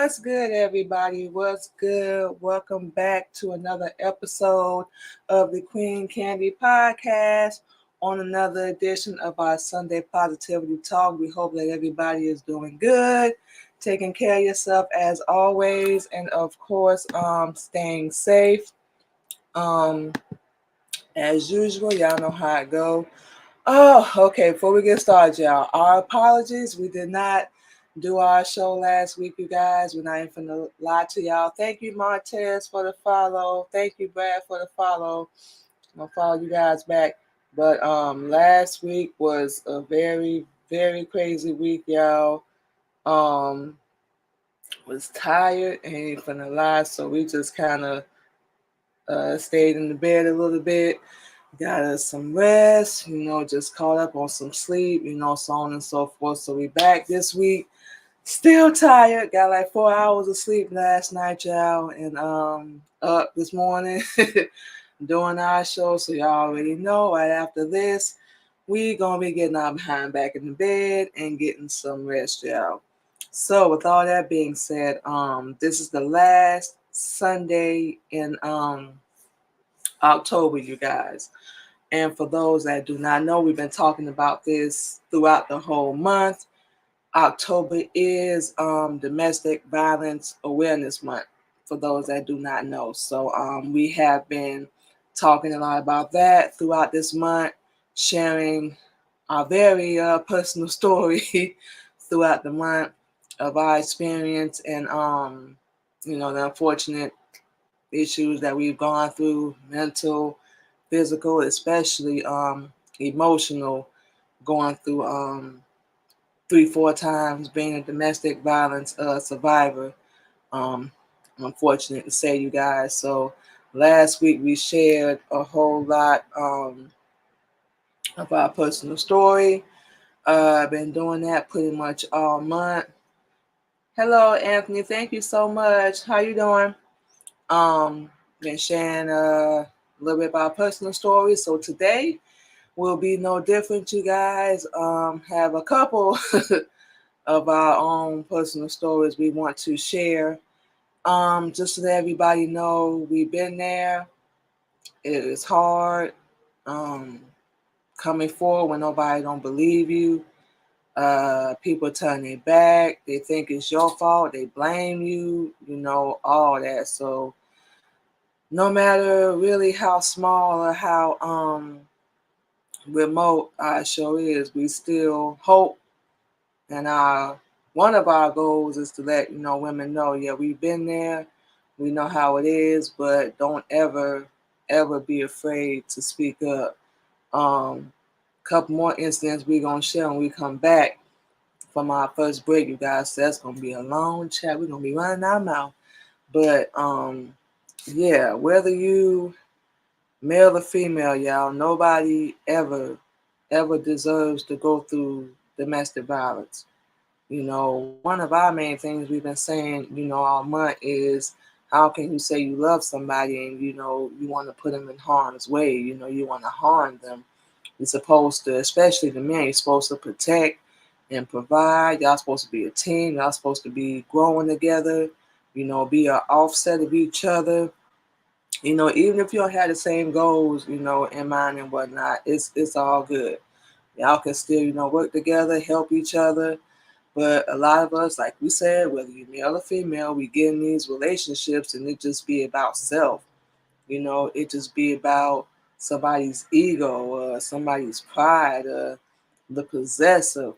What's good, everybody? What's good? Welcome back to another episode of the Queen Candy Podcast on another edition of our Sunday Positivity Talk. We hope that everybody is doing good, taking care of yourself as always, and of course, staying safe. Um, as usual, y'all know how it go. Oh, okay. Before we get started, y'all, our apologies. We did not do our show last week, you guys. We're not even gonna lie to y'all. Thank you, Martez, for the follow. Thank you, Brad, for the follow. I'm gonna follow you guys back. But last week was a very, very crazy week, y'all. Um, was tired, ain't finna lie, so we just kind of stayed in the bed a little bit, got us some rest, just caught up on some sleep, so on and so forth. So we back this week, still tired, got like 4 hours of sleep last night, y'all, and up this morning doing our show. So y'all already know right after this, we gonna be getting our behind back in the bed and getting some rest, y'all. So with all that being said, this is the last Sunday in October, you guys. And for those that do not know, we've been talking about this throughout the whole month. October is Domestic Violence Awareness Month, for those that do not know. So we have been talking a lot about that throughout this month, sharing our very personal story throughout the month of our experience and, the unfortunate issues that we've gone through, mental, physical, especially emotional, going through 3-4 times being a domestic violence survivor. Um, I'm unfortunate to say, you guys. So last week we shared a whole lot of our personal story. I've been doing that pretty much all month. Hello, Anthony. Thank you so much. How you doing? Been sharing a little bit about personal stories. So today will be no different, you guys. Have a couple of our own personal stories we want to share. Just to let everybody know, we've been there. It is hard. Coming forward when nobody don't believe you. People turn their back. They think it's your fault. They blame you. All that. So no matter really how small or how remote our show is, we still hope. And one of our goals is to let women know, yeah, we've been there, we know how it is, but don't ever be afraid to speak up. Couple more incidents we're gonna share when we come back from our first break, you guys. So that's gonna be a long chat. We're gonna be running our mouth, but yeah, whether you male or female, y'all, nobody ever deserves to go through domestic violence. One of our main things we've been saying, all month is, how can you say you love somebody and, you want to put them in harm's way? You want to harm them. You're supposed to, especially the men, you're supposed to protect and provide. Y'all supposed to be a team. Y'all supposed to be growing together, be an offset of each other. Even if you don't have the same goals, in mind and whatnot, it's all good. Y'all can still, work together, help each other. But a lot of us, like we said, whether you're male or female, we get in these relationships and it just be about self. It just be about somebody's ego or somebody's pride or the possessive,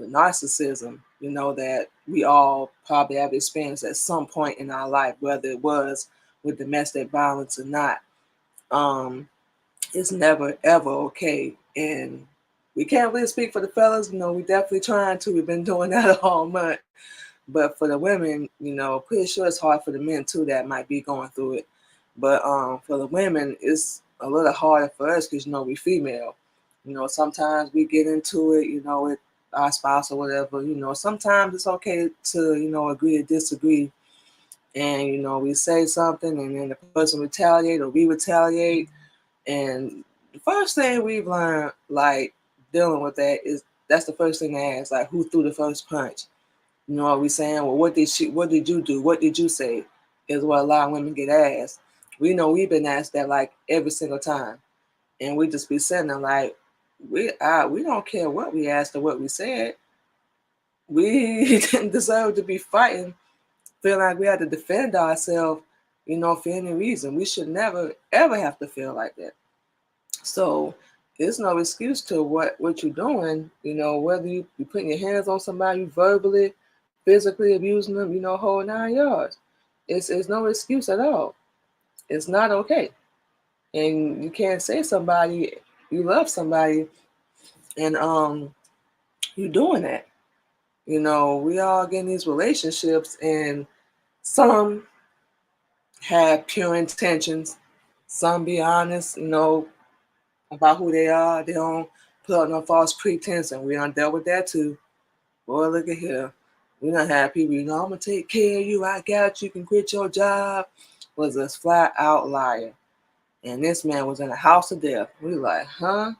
the narcissism, that we all probably have experienced at some point in our life, whether it was with domestic violence or not. It's never, ever okay. And we can't really speak for the fellas. We definitely trying to. We've been doing that all month. But for the women, pretty sure it's hard for the men too that might be going through it. But for the women, it's a little harder for us because, we female. Sometimes we get into it, with our spouse or whatever. Sometimes it's okay to, agree to disagree. And, we say something and then the person retaliate or we retaliate. And the first thing we've learned, like, dealing with that is, that's the first thing they ask, like, who threw the first punch? You know what we saying? Well, what did you do? What did you say? Is what a lot of women get asked. We know we've been asked that like every single time. And we just be sitting there like, we don't care what we asked or what we said. We didn't deserve to be fighting, feeling like we had to defend ourselves, for any reason. We should never ever have to feel like that. So there's no excuse to what you're doing, whether you putting your hands on somebody, verbally, physically abusing them, whole 9 yards. It's no excuse at all. It's not okay. And you can't say somebody you love somebody and you doing that. We all get in these relationships and some have pure intentions, some be honest, about who they are. They don't put up no false pretense, and we done dealt with that too. Boy, look at here. We done have people, I'm gonna take care of you, I got you, can quit your job. Was a flat out liar. And this man was in a house of death. We like, huh?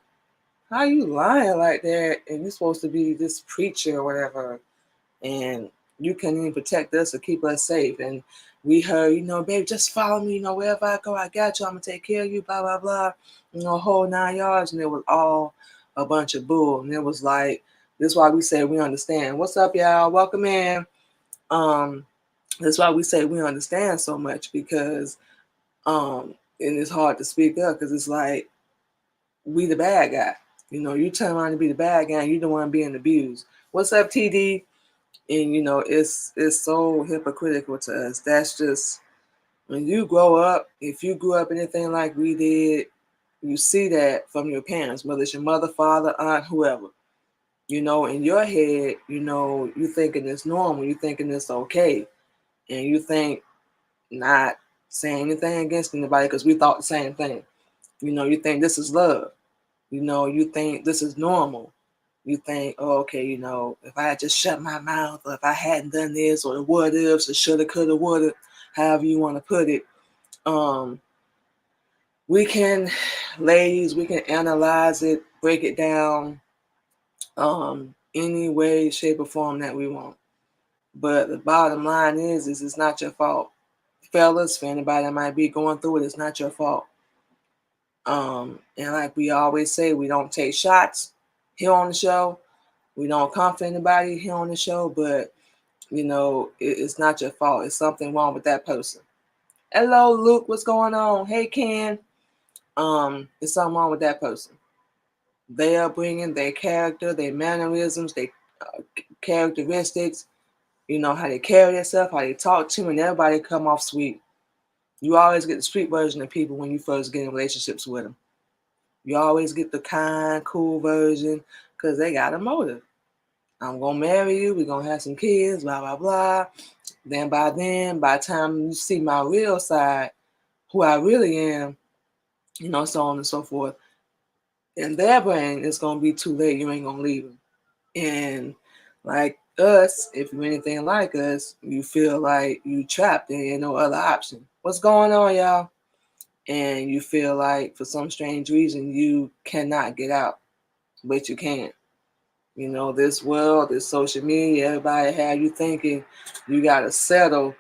How you lying like that? And you're supposed to be this preacher or whatever. And you can't even protect us or keep us safe. And we heard, baby, just follow me, wherever I go, I got you, I'm gonna take care of you, blah, blah, blah. Whole 9 yards. And it was all a bunch of bull. And it was like, this is why we say we understand. What's up, y'all? Welcome in. That's why we say we understand so much, because and it's hard to speak up because it's like we the bad guy. You turn around to be the bad guy and you the one being abused. What's up, TD? And it's so hypocritical to us. That's just, when you grow up, if you grew up anything like we did, you see that from your parents, whether it's your mother, father, aunt, whoever. In your head, you thinking it's normal, you thinking it's okay, and you think not saying anything against anybody because we thought the same thing. You think this is love. You think this is normal. You think, oh, okay, if I had just shut my mouth, or if I hadn't done this, or the what ifs, or shoulda, coulda, woulda, however you want to put it, we can, ladies, we can analyze it, break it down, any way, shape, or form that we want. But the bottom line is it's not your fault. Fellas, for anybody that might be going through it, it's not your fault. And like we always say, we don't take shots here on the show. We don't comfort anybody here on the show, but it's not your fault. It's something wrong with that person. Hello, Luke. What's going on? Hey, Ken. It's something wrong with that person. Their upbringing, their character, their mannerisms, their characteristics. How they carry themselves, how they talk to, and everybody come off sweet. You always get the sweet version of people when you first get in relationships with them. You always get the kind, cool version because they got a motive. I'm going to marry you. We're going to have some kids, blah, blah, blah. Then, by the time you see my real side, who I really am, so on and so forth, in their brain, it's going to be too late. You ain't going to leave them. And like us, if you're anything like us, you feel like you trapped. There ain't no other option. What's going on, y'all? And you feel like for some strange reason you cannot get out, but you can. This world, this social media, everybody have you thinking you gotta settle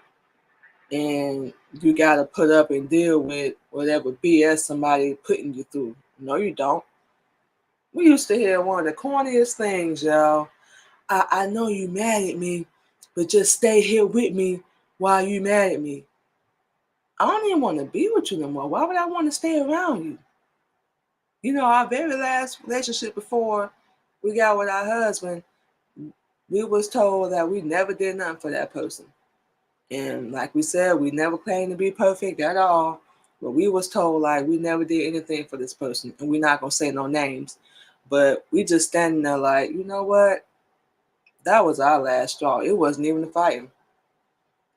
and you gotta put up and deal with whatever BS somebody putting you through. No, you don't. We used to hear one of the corniest things, y'all. I know you mad at me, but just stay here with me while you mad at me. I don't even want to be with you no more. Why would I want to stay around you? Our very last relationship before we got with our husband, we was told that we never did nothing for that person. And like we said, we never claimed to be perfect at all. But we was told like we never did anything for this person. And we're not going to say no names. But we just standing there like, you know what? That was our last straw. It wasn't even a fighting.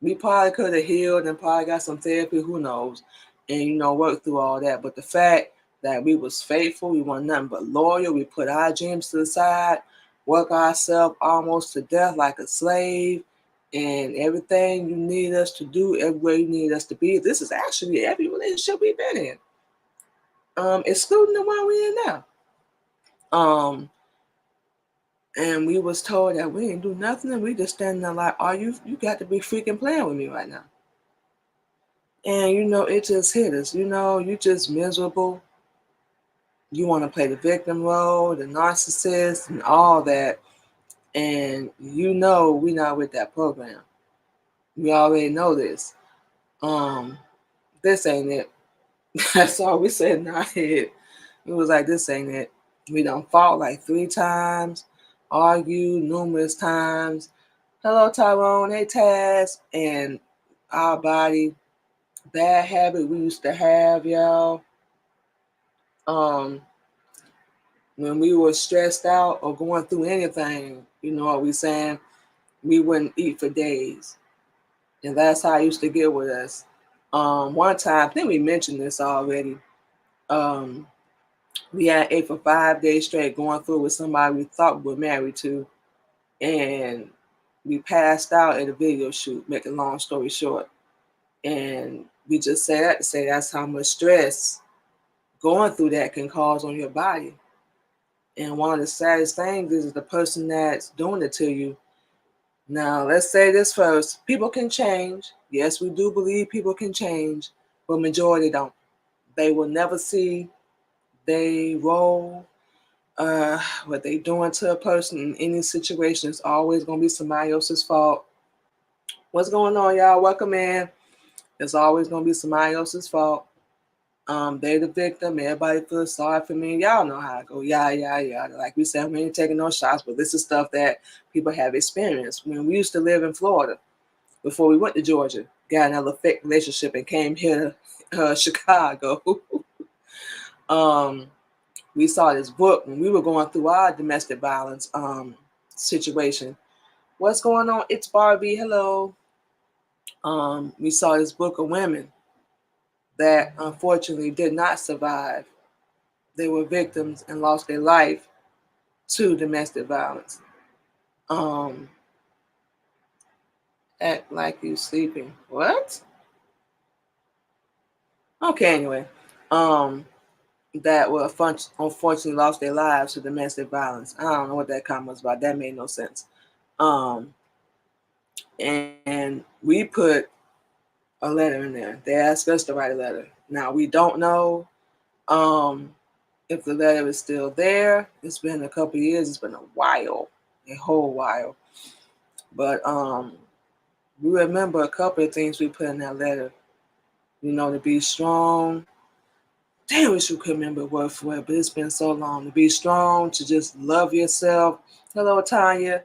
We probably could have healed and probably got some therapy, who knows, and worked through all that. But the fact that we was faithful, we weren't nothing but loyal, we put our dreams to the side, work ourselves almost to death like a slave, and everything you need us to do, everywhere you need us to be. This is actually every relationship we've been in, excluding the one we're in now. And we was told that we didn't do nothing, and we just standing there like, you got to be freaking playing with me right now. And it just hit us. You just miserable. You want to play the victim role, the narcissist, and all that. And we not with that program. We already know this. This ain't it. That's all we said in our head. It was like, this ain't it. We done fought like 3 times, argued numerous times. Hello, Tyrone. Hey, Taz. And our body, bad habit we used to have, y'all. When we were stressed out or going through anything, you know what we saying? We wouldn't eat for days. And that's how it used to get with us. One time, I think we mentioned this already. We had ate for 5 days straight going through with somebody we thought we were married to. And we passed out at a video shoot, make a long story short. And we just say that to say that's how much stress going through that can cause on your body. And one of the saddest things is the person that's doing it to you. Now, let's say this first. People can change. Yes, we do believe people can change, but majority don't. They will never see they role, what they doing to a person in any situation is always going to be somebody else's fault. What's going on, y'all? Welcome in. It's always going to be somebody else's fault. They the victim. Everybody feels sorry for me. Y'all know how I go. Yeah. Like we said, we ain't taking no shots, but this is stuff that people have experienced. When we used to live in Florida, before we went to Georgia, got another fake relationship and came here to Chicago. We saw this book when we were going through our domestic violence situation. What's going on? It's Barbie. Hello. We saw this book of women that unfortunately did not survive. They were victims and lost their life to domestic violence. Act like you sleeping. What? Okay, anyway. That were unfortunately lost their lives to domestic violence. I don't know what that comment was about. That made no sense. And we put a letter in there. They asked us to write a letter. Now, we don't know if the letter is still there. It's been a couple of years. It's been a while, a whole while. But we remember a couple of things we put in that letter. To be strong. Damn, wish you could remember word for word, but it's been so long. To be strong, to just love yourself. Hello, Tanya.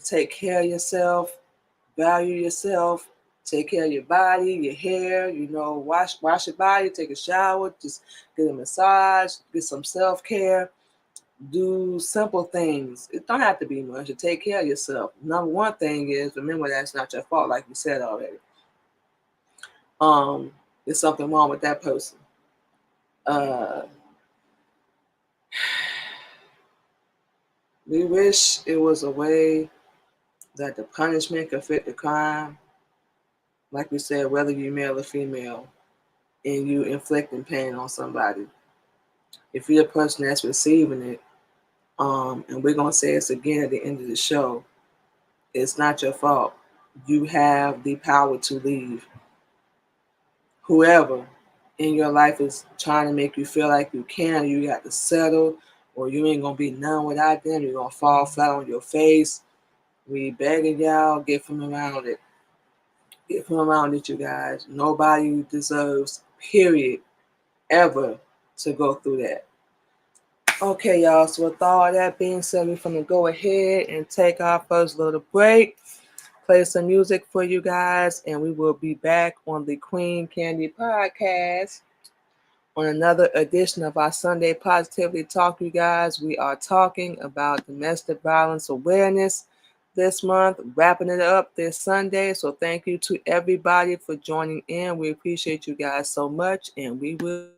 Take care of yourself, value yourself, take care of your body, your hair, wash your body, take a shower, just get a massage, get some self-care, do simple things. It don't have to be much to take care of yourself. Number one thing is, remember that's not your fault, like we said already. There's something wrong with that person. We wish it was a way that the punishment could fit the crime. Like we said, whether you're male or female, and you inflicting pain on somebody. If you're the person that's receiving it, and we're going to say this again at the end of the show, it's not your fault. You have the power to leave. Whoever in your life is trying to make you feel like you can, you got to settle, or you ain't going to be none without them. You're going to fall flat on your face. We begging y'all, get from around it. Get from around it, you guys. Nobody deserves, period, ever to go through that. Okay, y'all. So with all that being said, we're going to go ahead and take our first little break. Play some music for you guys, and we will be back on the Queen Candy Podcast on another edition of our Sunday Positivity Talk, you guys. We are talking about domestic violence awareness this month, wrapping it up this Sunday. So thank you to everybody for joining in. We appreciate you guys so much, and we will.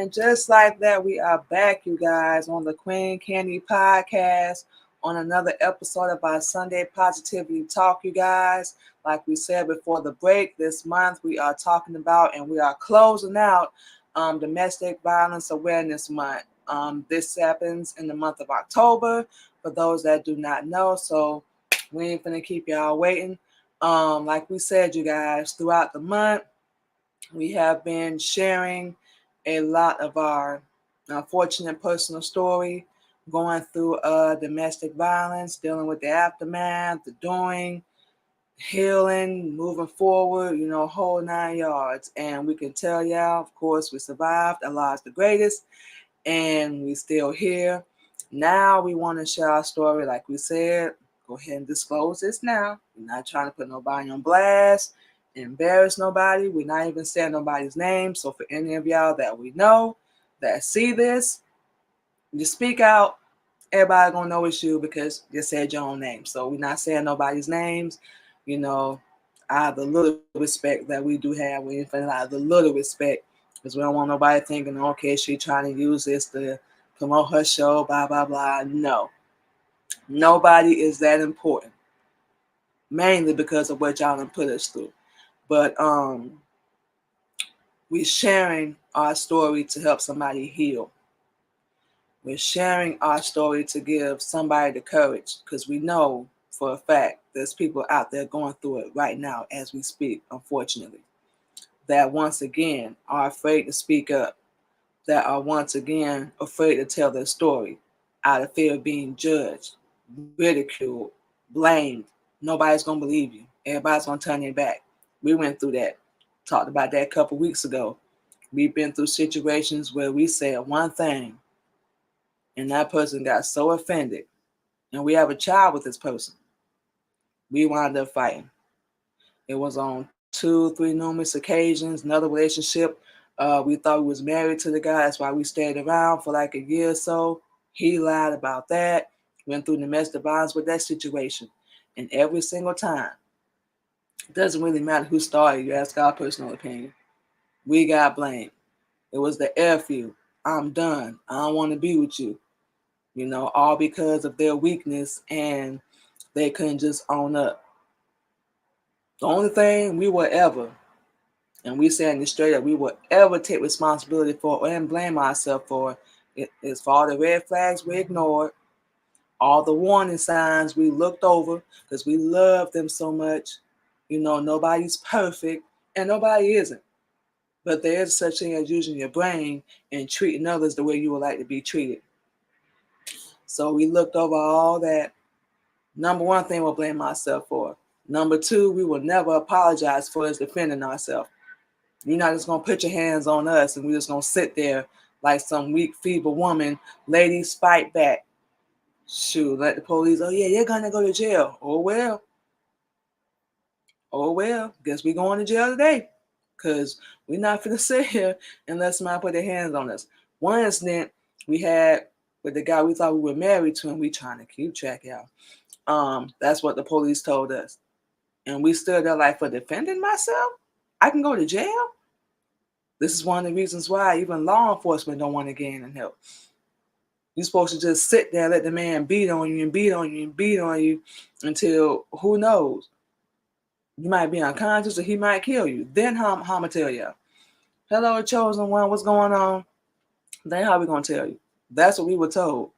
And just like that, we are back, you guys, on the Queen Candy Podcast on another episode of our Sunday Positivity Talk, you guys. Like we said before the break, this month we are talking about and we are closing out Domestic Violence Awareness Month. This happens in the month of October, for those that do not know. So we ain't gonna keep y'all waiting. Like we said, you guys, throughout the month, we have been sharing a lot of our unfortunate personal story, going through domestic violence, dealing with the aftermath, the doing, healing, moving forward, whole 9 yards. And we can tell y'all, of course, we survived. Allah's the greatest, and we still here. Now we want to share our story, like we said. Go ahead and disclose this now. We're not trying to put nobody on blast, embarrass nobody. We're not even saying nobody's name. So for any of y'all that we know that see this, you speak out. Everybody gonna know it's you because you said your own name. So we're not saying nobody's names. Out of the little respect that we do have, we ain't feeling out of the little respect because we don't want nobody thinking, okay, she trying to use this to promote her show, blah blah blah. No, nobody is that important. Mainly because of what y'all done put us through. But we're sharing our story to help somebody heal. We're sharing our story to give somebody the courage because we know for a fact there's people out there going through it right now as we speak, unfortunately, that once again are afraid to speak up, that are once again afraid to tell their story out of fear of being judged, ridiculed, blamed. Nobody's going to believe you. Everybody's going to turn their back. We went through that. Talked about that a couple weeks ago. We've been through situations where we said one thing and that person got so offended, and we have a child with this person. We wound up fighting. It was on 2-3 numerous occasions. Another relationship, we thought we was married to the guy. That's why we stayed around for like a year or so. He lied about that. Went through domestic violence with that situation. And every single time, it doesn't really matter who started. You ask our personal opinion. We got blamed. It was the F you. I'm done. I don't want to be with you. All because of their weakness and they couldn't just own up. The only thing we will ever, and we saying this straight up, we will ever take responsibility for and blame ourselves for is for all the red flags we ignored, all the warning signs we looked over because we love them so much. Nobody's perfect and nobody isn't. But there is such thing as using your brain and treating others the way you would like to be treated. So we looked over all that. Number one thing we'll blame ourselves for. Number two, we will never apologize for us defending ourselves. You're not just going to put your hands on us and we're just going to sit there like some weak, feeble woman. Ladies, fight back. Shoot, let the police, oh yeah, you're going to go to jail. Oh well. Guess we're going to jail today. Because we're not going to sit here and let somebody put their hands on us. One incident we had with the guy we thought we were married to, and we trying to keep track, y'all. That's what the police told us. And we stood there like, for defending myself? I can go to jail? This is one of the reasons why even law enforcement don't want to get in and help. You're supposed to just sit there and let the man beat on you and beat on you and beat on you until, who knows, you might be unconscious or he might kill you. Then how I'm going to tell you? Hello, chosen one, what's going on? Then how we going to tell you? That's what we were told.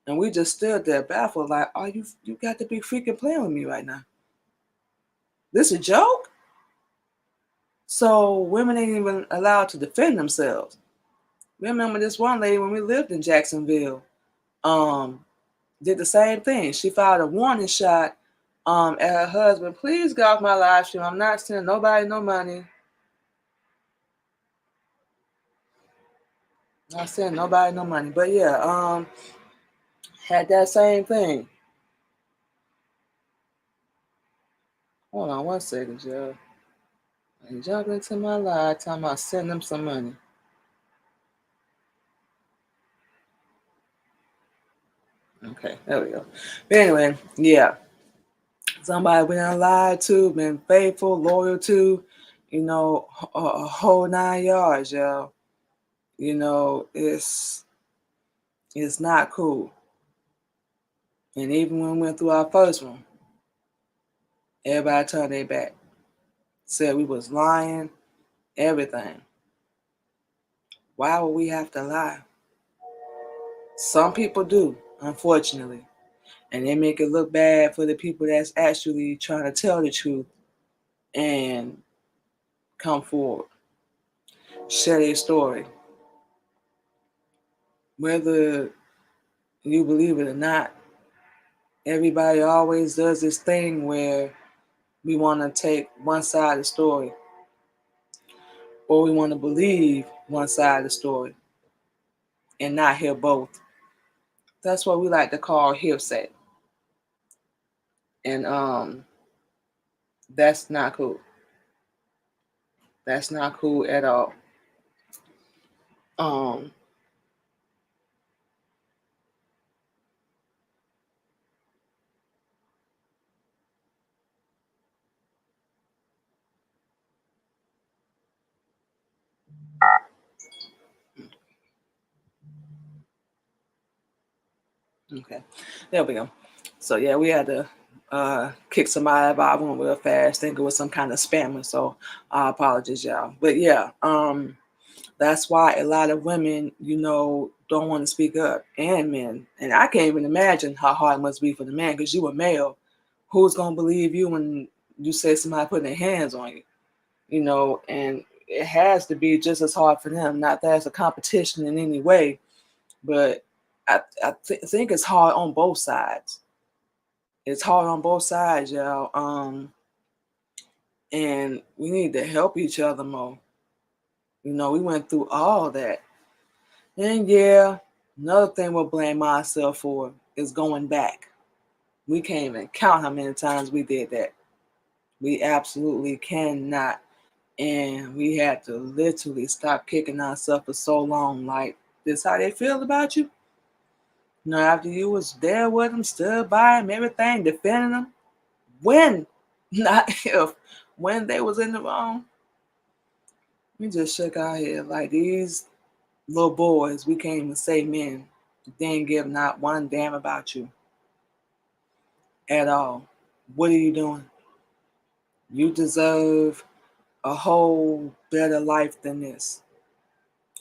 And we just stood there baffled like, oh, you got to be freaking playing with me right now. This a joke? So women ain't even allowed to defend themselves. Remember this one lady when we lived in Jacksonville, did the same thing. She fired a warning shot at her husband. Please get off my live stream. I'm not sending nobody no money. Not sending nobody no money. But yeah, had that same thing. Hold on 1 second, y'all. And jump into my live talking about send them some money. Okay, there we go. But anyway, yeah. Somebody we done lied to, been faithful, loyal to, a whole 9 yards, y'all. it's not cool. And even when we went through our first one, everybody turned their back, said we was lying, everything. Why would we have to lie? Some people do, unfortunately. And they make it look bad for the people that's actually trying to tell the truth and come forward, share their story. Whether you believe it or not, everybody always does this thing where we want to take one side of the story, or we want to believe one side of the story and not hear both. That's what we like to call hearsay. And that's not cool. That's not cool at all. Um okay. There we go. So yeah, we had to kick somebody out of our room real fast. Think it was some kind of spammer. So I apologize, y'all. But yeah, that's why a lot of women, don't want to speak up, and men. And I can't even imagine how hard it must be for the man, because you a male. Who's gonna believe you when you say somebody putting their hands on you? And it has to be just as hard for them. Not that it's a competition in any way, but I think it's hard on both sides. It's hard on both sides, y'all. And we need to help each other more. We went through all that. And yeah, another thing we'll blame myself for is going back. We can't even count how many times we did that. We absolutely cannot. And we had to literally stop kicking ourselves for so long. Like, this how they feel about you? After you was there with them, stood by them, everything, defending them. When, not if, when they was in the wrong, we just shook our head like these little boys. We can't even say men. They didn't give not one damn about you at all. What are you doing? You deserve a whole better life than this.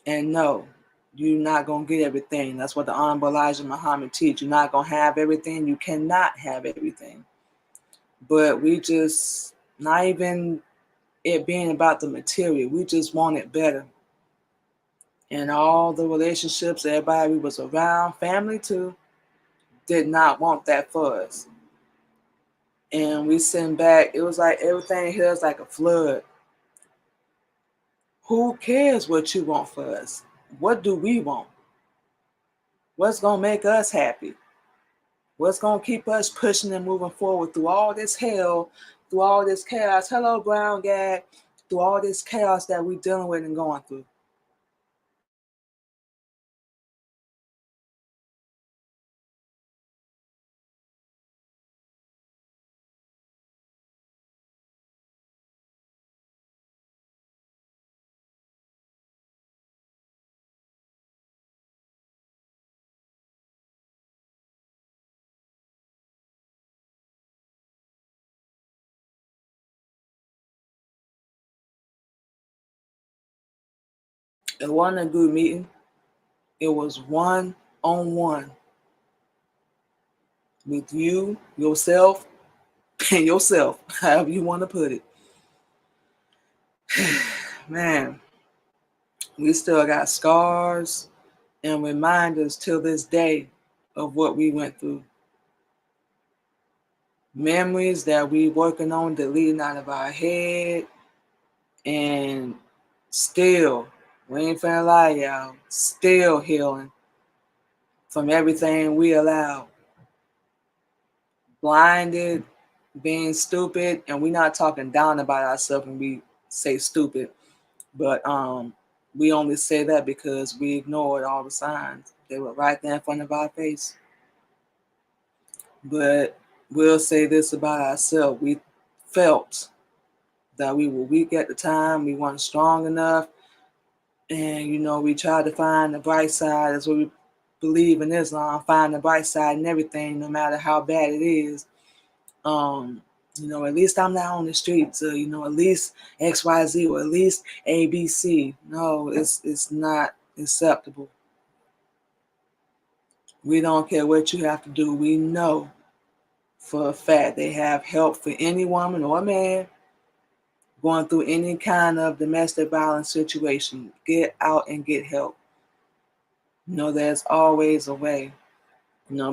And no, you're not going to get everything. That's what the Honorable Elijah Muhammad teach. You're not going to have everything. You cannot have everything. But we just, not even it being about the material, we just want it better. And all the relationships, everybody we was around, family too, did not want that for us. And we sent back, it was like everything hit us like a flood. Who cares what you want for us? What do we want? What's going to make us happy? What's going to keep us pushing and moving forward through all this hell, through all this chaos? Hello, Brown Gag. Through all this chaos that we're dealing with and going through. It wasn't a good meeting. It was one-on-one with you, yourself, and yourself, however you want to put it. Man, we still got scars and reminders till this day of what we went through. Memories that we working on deleting out of our head, and still, we ain't finna lie, y'all, still healing from everything we allowed. Blinded, being stupid, and we're not talking down about ourselves when we say stupid, but we only say that because we ignored all the signs. They were right there in front of our face. But we'll say this about ourselves. We felt that we were weak at the time. We weren't strong enough. And, we try to find the bright side. That's what we believe in Islam. Find the bright side in everything, no matter how bad it is. At least I'm not on the streets. At least XYZ or at least ABC. No, it's not acceptable. We don't care what you have to do. We know for a fact they have help for any woman or man going through any kind of domestic violence situation. Get out and get help. There's always a way.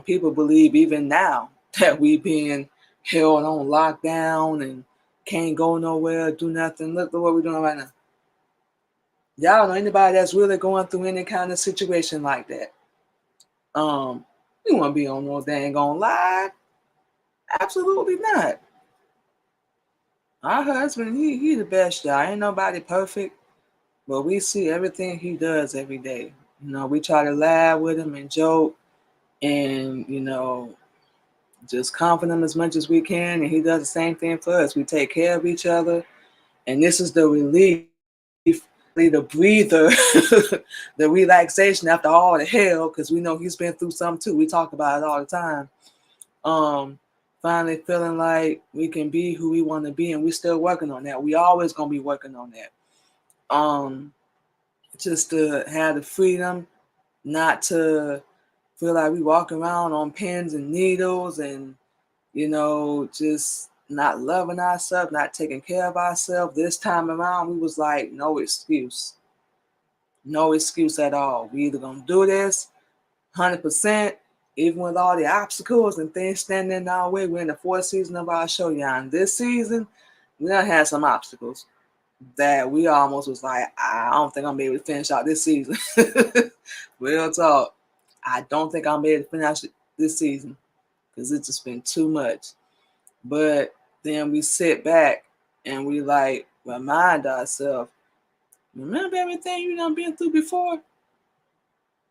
People believe even now that we being held on lockdown and can't go nowhere, do nothing. Look at what we're doing right now. Y'all know anybody that's really going through any kind of situation like that? You want to be on no dang on live? Absolutely not. Our husband, he the best, y'all. Ain't nobody perfect, but we see everything he does every day. We try to laugh with him and joke and, just comfort him as much as we can. And he does the same thing for us. We take care of each other. And this is the relief, the breather, the relaxation after all the hell, because we know he's been through something too. We talk about it all the time. Finally feeling like we can be who we want to be, and we're still working on that. We always gonna be working on that. Just to have the freedom not to feel like we walk around on pins and needles and, just not loving ourselves, not taking care of ourselves. This time around, we was like, no excuse. No excuse at all. We either gonna do this 100%, even with all the obstacles and things standing in our way. We're in the fourth season of our show, y'all. And this season, we done had some obstacles that we almost was like, I don't think I'm gonna be able to finish out this season. Real talk. I don't think I'm able to finish this season because it's just been too much. But then we sit back and we like remind ourselves, remember everything you done been through before?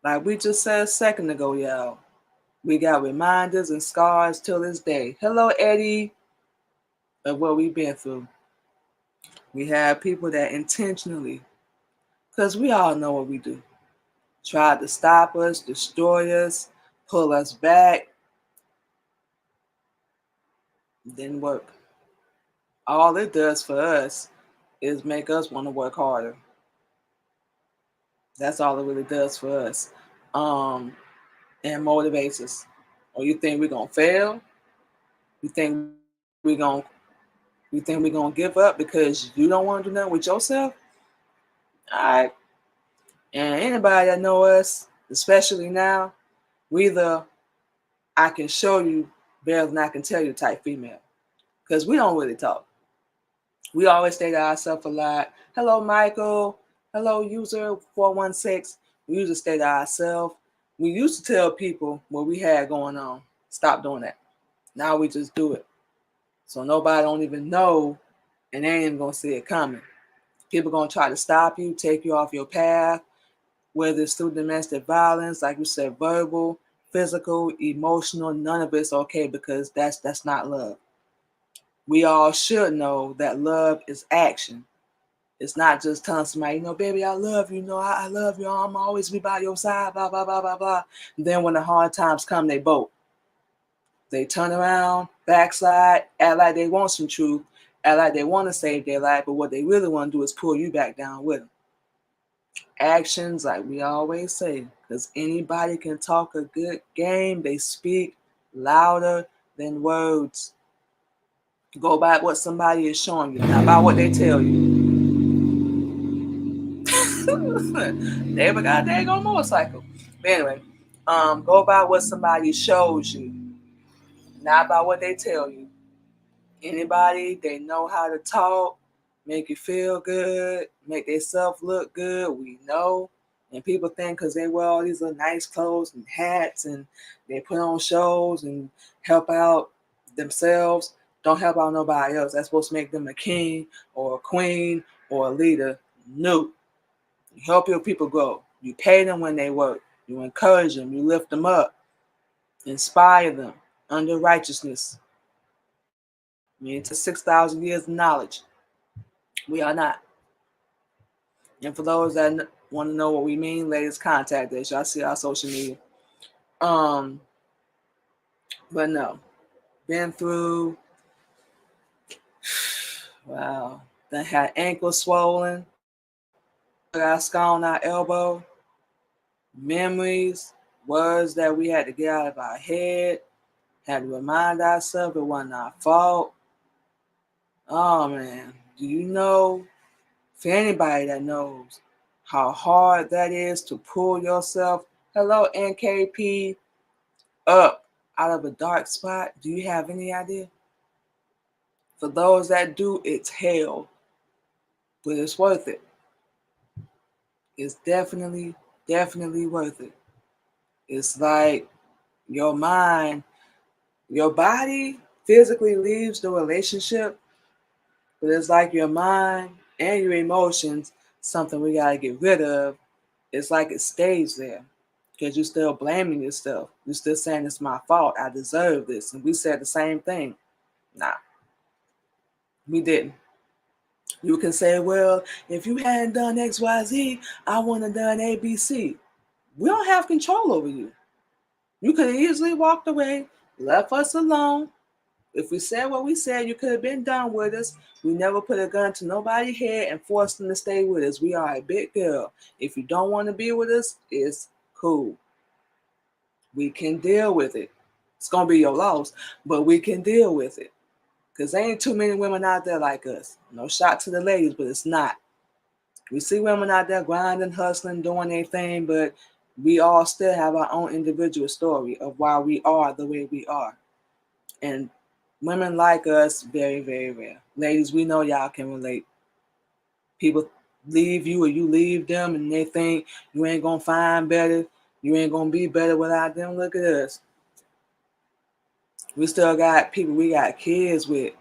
Like we just said a second ago, y'all. We got reminders and scars till this day. Hello, Eddie, of what we've been through. We have people that intentionally, because we all know what we do, tried to stop us, destroy us, pull us back. Didn't work. All it does for us is make us want to work harder. That's all it really does for us. And motivates us. Or you think we're gonna fail? You think we're gonna give up because you don't want to do nothing with yourself? Alright. And anybody that know us, especially now, we either I can show you better than I can tell you type female. Because we don't really talk. We always say to ourselves a lot. Hello, Michael. Hello, user 416. We used to stay to ourselves. We used to tell people what we had going on. Stop doing that. Now we just do it. So nobody don't even know, and they ain't even gonna see it coming. People gonna try to stop you, take you off your path, whether it's through domestic violence, like you said, verbal, physical, emotional. None of it's okay because that's not love. We all should know that love is action. It's not just telling somebody, baby, I love you. I love you. I'm always be by your side, blah, blah, blah, blah, blah. And then when the hard times come, they bolt. They turn around, backslide, act like they want some truth, act like they want to save their life, but what they really want to do is pull you back down with them. Actions, like we always say, because anybody can talk a good game, they speak louder than words. Go by what somebody is showing you, not by what they tell you. They ever got a dang on motorcycle. But anyway, go by what somebody shows you, not by what they tell you. Anybody, they know how to talk, make you feel good, make themselves look good. We know. And people think because they wear all these little nice clothes and hats and they put on shows and help out themselves, don't help out nobody else. That's supposed to make them a king or a queen or a leader. No. You help your people grow. You pay them when they work. You encourage them. You lift them up. Inspire them under righteousness. Into 6,000 years of knowledge. We are not. And for those that Want to know what we mean? Ladies, contact us. Y'all see our social media. But no, been through. Wow, then had ankle swollen. Got a scar on our elbow. Memories, words that we had to get out of our head. Had to remind ourselves it wasn't our fault. Oh man, do you know, for anybody that knows how hard that is to pull yourself, hello NKP, up out of a dark spot? Do you have any idea? For those that do, it's hell, but it's worth it. It's definitely, definitely worth it. It's like your mind, your body physically leaves the relationship, but it's like your mind and your emotions, something we gotta get rid of. It's like it stays there because you're still blaming yourself. You're still saying it's my fault. I deserve this. And we said the same thing. Nah, we didn't. You can say, well, if you hadn't done X, Y, Z, I wouldn't have done A, B, C. We don't have control over you. You could have easily walked away, left us alone. If we said what we said, you could have been done with us. We never put a gun to nobody's head and forced them to stay with us. We are a big girl. If you don't want to be with us, it's cool. We can deal with it. It's going to be your loss, but we can deal with it. Because there ain't too many women out there like us. No shot to the ladies, but it's not. We see women out there grinding, hustling, doing their thing, but we all still have our own individual story of why we are the way we are. And women like us, very, very rare. Ladies, we know y'all can relate. People leave you or you leave them and they think you ain't going to find better. You ain't going to be better without them. Look at us. We still got people we got kids with.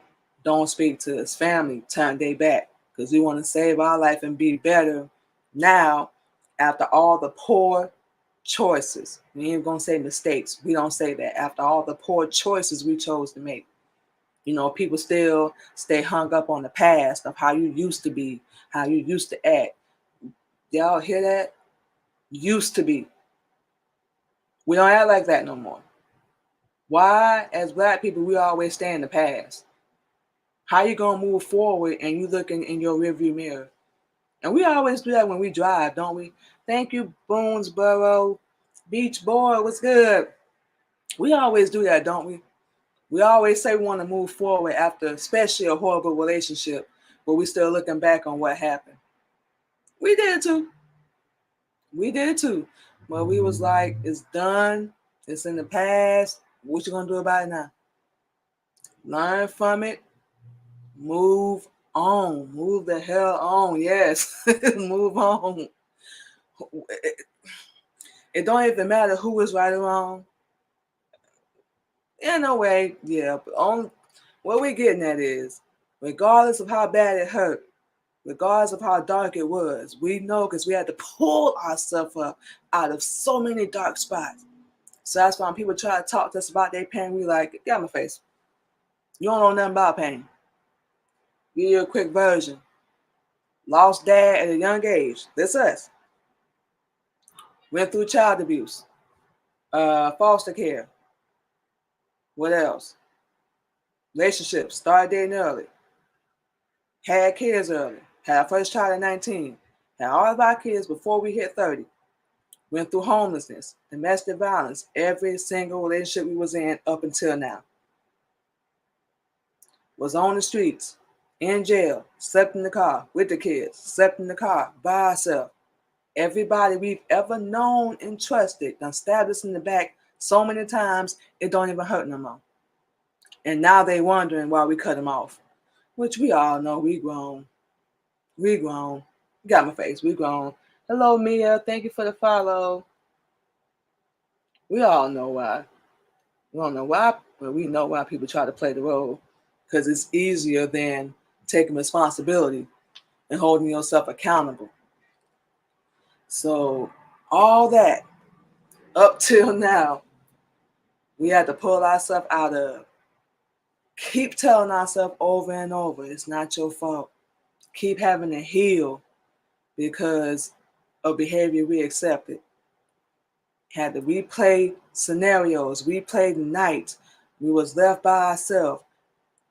Don't speak to us. Family, turn their back. Because we want to save our life and be better now after all the poor choices. We ain't going to say mistakes. We don't say that. After all the poor choices we chose to make. You know, people still stay hung up on the past of how you used to be, how you used to act. Y'all hear that? Used to be. We don't act like that no more. Why, as Black people, we always stay in the past? How you gonna move forward and you looking in your rearview mirror? And we always do that when we drive, don't we? Thank you, Boonesboro Beach Boy. What's good? We always do that, don't we? We always say we want to move forward after, especially a horrible relationship, but we still looking back on what happened. We did it too. We did it too. But we was like, it's done. It's in the past. What you gonna do about it now? Learn from it. Move on. Move the hell on. Yes. Move on. It don't even matter who is right or wrong. In a way, yeah. But what we're getting at is, regardless of how bad it hurt, regardless of how dark it was, we know because we had to pull ourselves up out of so many dark spots. So that's why when people try to talk to us about their pain, we like, get out my face. You don't know nothing about pain. Give you a quick version. Lost dad at a young age. That's us. Went through child abuse, foster care. What else? Relationships. Started dating early. Had kids early. Had our first child at 19. Had all of our kids before we hit 30. Went through homelessness, domestic violence, every single relationship we was in up until now. Was on the streets, in jail, slept in the car with the kids, slept in the car by ourselves. Everybody we've ever known and trusted done stabbed us in the back so many times it don't even hurt no more. And now they wondering why we cut them off, which we all know we grown. We grown. You got my face. We grown. Hello, Mia. Thank you for the follow. We all know why. We don't know why, but we know why people try to play the role, because it's easier than taking responsibility and holding yourself accountable. So all that up till now, we had to pull ourselves out of. Keep telling ourselves over and over, it's not your fault. Keep having to heal, because of behavior we accepted. Had to replay scenarios, replay the night we was left by ourselves,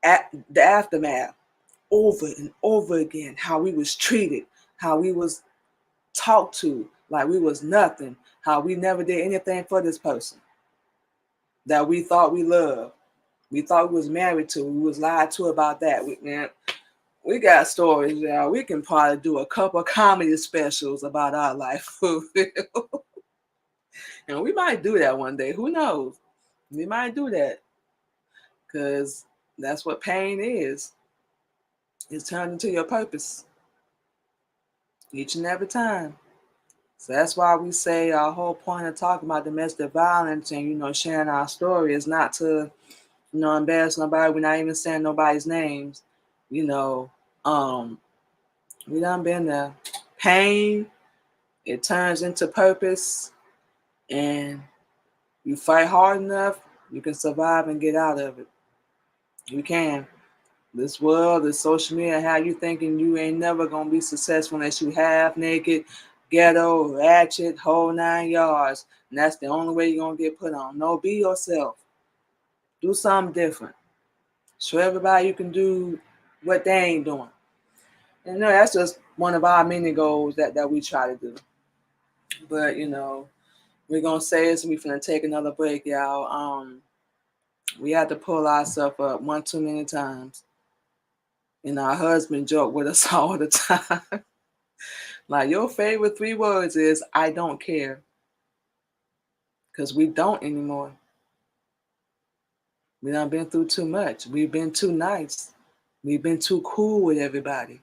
at the aftermath, over and over again, how we was treated, how we was talked to like we was nothing, how we never did anything for this person that we thought we loved, we thought we was married to, we was lied to about that. We got stories, y'all. We can probably do a couple of comedy specials about our life for real. And we might do that one day. Who knows? We might do that. Because that's what pain is. It's turned into your purpose. Each and every time. So that's why we say our whole point of talking about domestic violence and, sharing our story is not to, embarrass nobody. We're not even saying nobody's names. We done been there. Pain, it turns into purpose. And you fight hard enough, you can survive and get out of it. You can. This world, this social media, how you thinking you ain't never gonna be successful unless you half naked, ghetto, ratchet, whole 9 yards. And that's the only way you're gonna get put on. No, be yourself. Do something different. Show everybody you can do what they ain't doing. And that's just one of our many goals that we try to do. But we're gonna say this, we're gonna take another break, y'all. We had to pull ourselves up one too many times. And our husband joked with us all the time. Like, your favorite 3 words is, I don't care. Because we don't anymore. We done been through too much. We've been too nice. We've been too cool with everybody.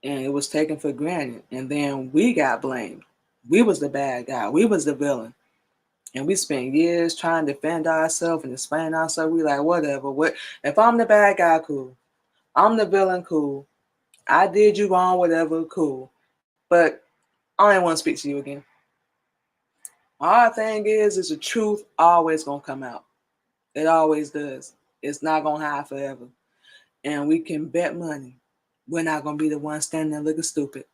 And it was taken for granted. And then we got blamed. We was the bad guy. We was the villain. And we spent years trying to defend ourselves and explain ourselves. We like, whatever. What if I'm the bad guy? Cool. I'm the villain. Cool. I did you wrong. Whatever. Cool. But I don't want to speak to you again. Our thing is the truth always gonna come out. It always does. It's not gonna hide forever. And we can bet money we're not gonna be the one standing there looking stupid.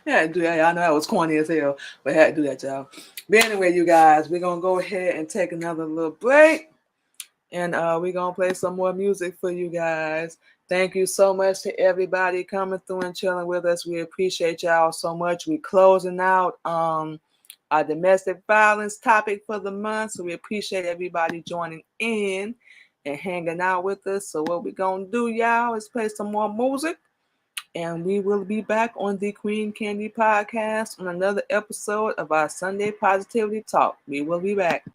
Yeah, do that. I know that was corny as hell, but I had to do that, y'all. But anyway, you guys, we're gonna go ahead and take another little break, and we're gonna play some more music for you guys. Thank you so much to everybody coming through and chilling with us. We appreciate y'all so much. We're closing out our domestic violence topic for the month, so we appreciate everybody joining in and hanging out with us. So what we're gonna do, y'all, is play some more music. And we will be back on the Queen Candy Podcast on another episode of our Sunday Positivity Talk. We will be back.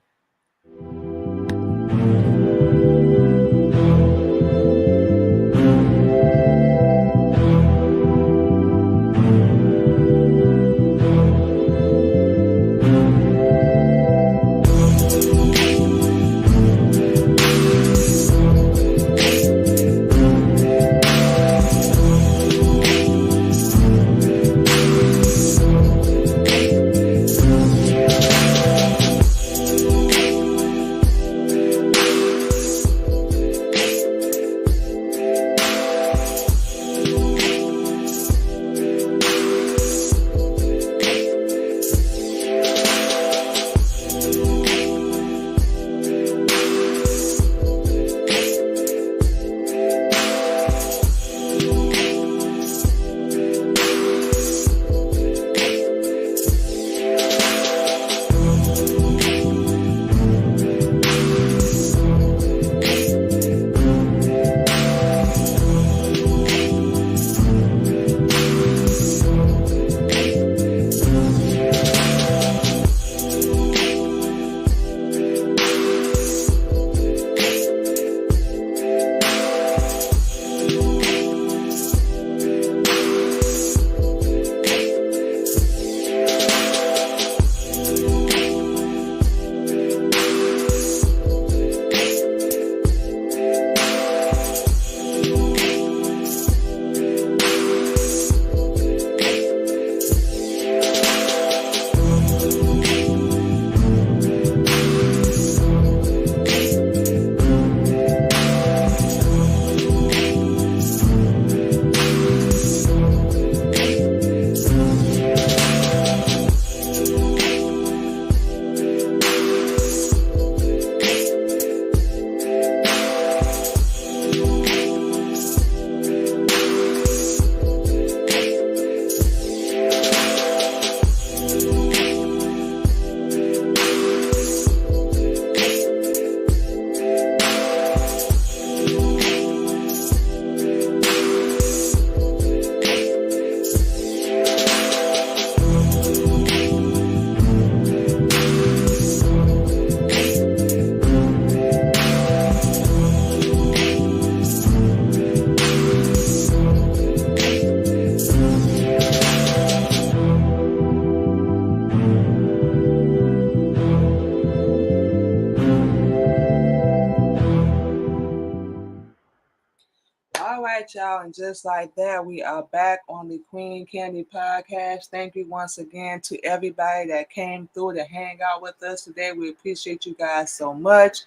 right, y'all. And just like that, we are back on the Queen Candy Podcast. Thank you once again to everybody that came through to hang out with us today. We appreciate you guys so much.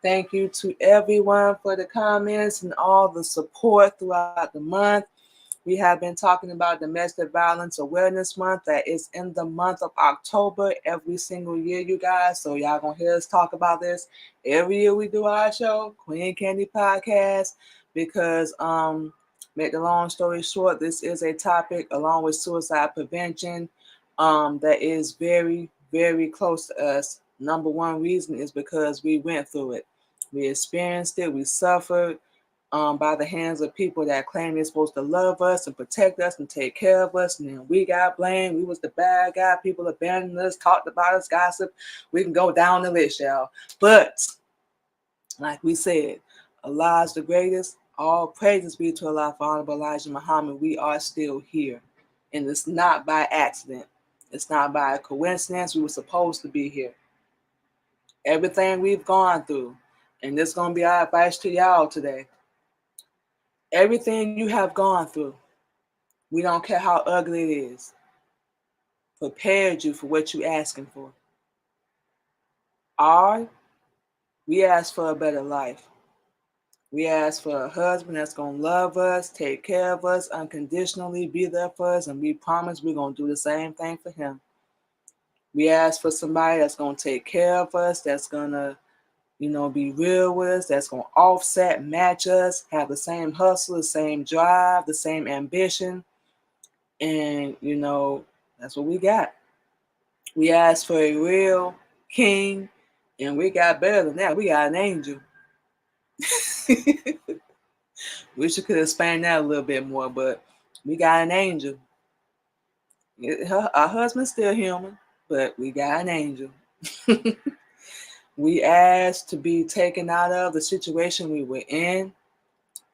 Thank you to everyone for the comments and all the support throughout the month. We have been talking about Domestic Violence Awareness Month that is in the month of October every single year, you guys. So y'all gonna hear us talk about this every year we do our show, Queen Candy Podcast, because make the long story short, this is a topic along with suicide prevention that is very, very close to us. Number one reason is because we went through it. We experienced it, we suffered by the hands of people that claim they're supposed to love us and protect us and take care of us. And then we got blamed. We was the bad guy. People abandoned us, talked about us, gossip. We can go down the list, y'all. But like we said, Allah is the greatest. All praises be to Allah for Honorable Elijah Muhammad. We are still here. And it's not by accident. It's not by a coincidence. We were supposed to be here. Everything we've gone through, and this is going to be our advice to y'all today. Everything you have gone through, we don't care how ugly it is, prepared you for what you're asking for. We ask for a better life. We ask for a husband that's going to love us, take care of us unconditionally, be there for us, and we promise we're going to do the same thing for him. We ask for somebody that's going to take care of us, that's going to be real with us, that's going to offset, match us, have the same hustle, the same drive, the same ambition. And, that's what we got. We asked for a real king, and we got better than that. We got an angel. Wish you could explain that a little bit more, but we got an angel. Our husband's still human, but we got an angel. We asked to be taken out of the situation we were in,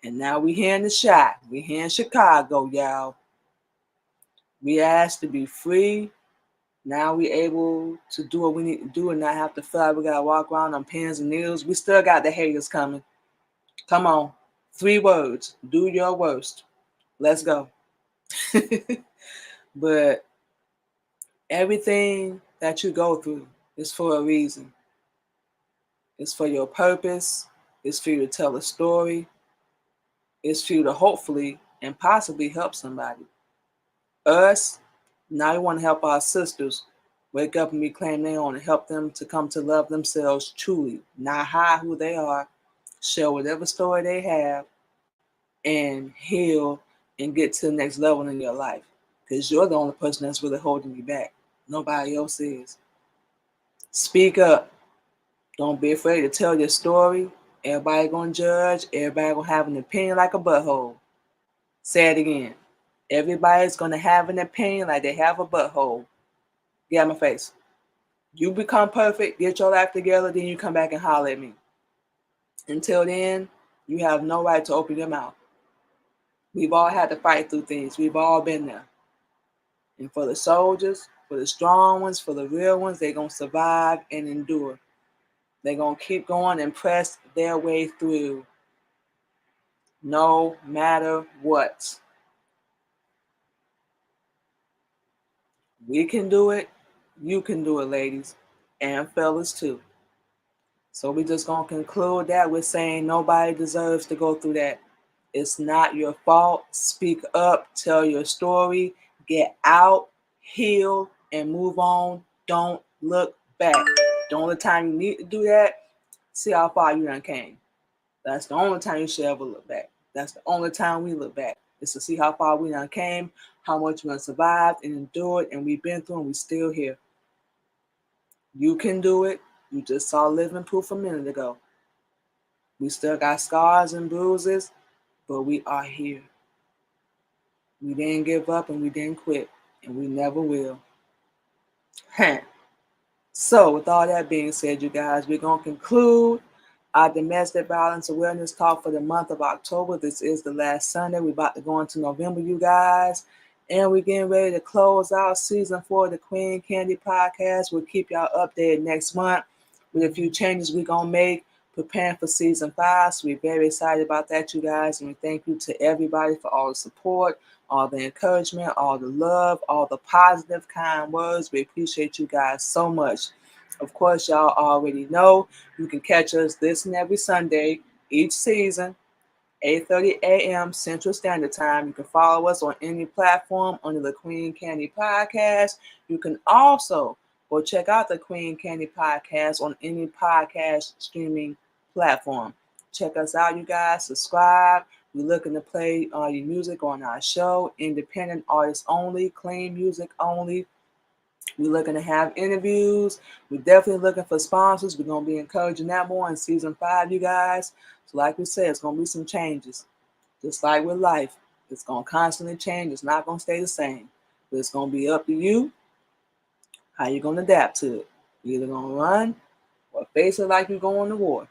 and now we here in the shot. We here in Chicago, y'all. We asked to be free. Now we able to do what we need to do and not have to feel like we got to walk around on pins and needles. We still got the haters coming. Come on. 3 words. Do your worst. Let's go. But everything that you go through is for a reason. It's for your purpose. It's for you to tell a story. It's for you to hopefully and possibly help somebody. Us, now we want to help our sisters wake up and reclaim their own and help them to come to love themselves truly, not hide who they are, share whatever story they have, and heal and get to the next level in your life. Because you're the only person that's really holding you back. Nobody else is. Speak up. Don't be afraid to tell your story. Everybody gonna judge. Everybody gonna have an opinion like a butthole. Say it again. Everybody's gonna have an opinion like they have a butthole. Get out my face. You become perfect, get your life together, then you come back and holler at me. Until then, you have no right to open your mouth. We've all had to fight through things. We've all been there. And for the soldiers, for the strong ones, for the real ones, they're gonna survive and endure. They're going to keep going and press their way through no matter what. We can do it. You can do it, ladies and fellas too. So we're just going to conclude that with saying nobody deserves to go through that. It's not your fault. Speak up. Tell your story. Get out. Heal and move on. Don't look back. The only time you need to do that, see how far you done came. That's the only time you should ever look back. That's the only time we look back, is to see how far we done came, how much we done survived and endured, and we've been through and we still here. You can do it. You just saw living proof a minute ago. We still got scars and bruises, but we are here. We didn't give up and we didn't quit, and we never will. So with all that being said, you guys, we're going to conclude our domestic violence awareness talk for the month of October. This is the last Sunday. We're about to go into November, you guys. And we're getting ready to close out season 4 of the Queen Candy Podcast. We'll keep y'all updated next month with a few changes we're going to make. preparing for season 5. So we're very excited about that, you guys. And we thank you to everybody for all the support, all the encouragement, all the love, all the positive, kind words. We appreciate you guys so much. Of course, y'all already know you can catch us this and every Sunday each season, 8:30 a.m. Central Standard Time. You can follow us on any platform under the Queen Candy Podcast. You can also go check out the Queen Candy Podcast on any podcast streaming platform. Check us out, you guys. Subscribe. We're looking to play your music on our show. Independent artists only, clean music only. We're looking to have interviews. We're definitely looking for sponsors. We're going to be encouraging that more in season 5, you guys. So like we said, it's going to be some changes. Just like with life, it's going to constantly change. It's not going to stay the same. But it's going to be up to you how you're going to adapt to it. You're either going to run or face it like you're going to war.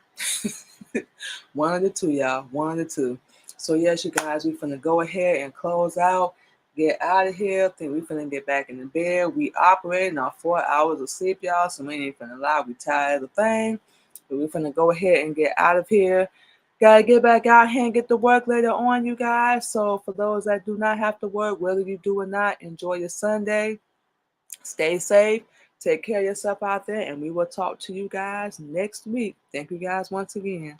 One of the two, y'all. One of the two. So yes, you guys, we're finna go ahead and close out. Get out of here. Think we finna get back in the bed. We operating our 4 hours of sleep, y'all. So we ain't finna lie. We tired of the thing. But we finna go ahead and get out of here. Gotta get back out here and get to work later on, you guys. So for those that do not have to work, whether you do or not, enjoy your Sunday. Stay safe. Take care of yourself out there. And we will talk to you guys next week. Thank you guys once again.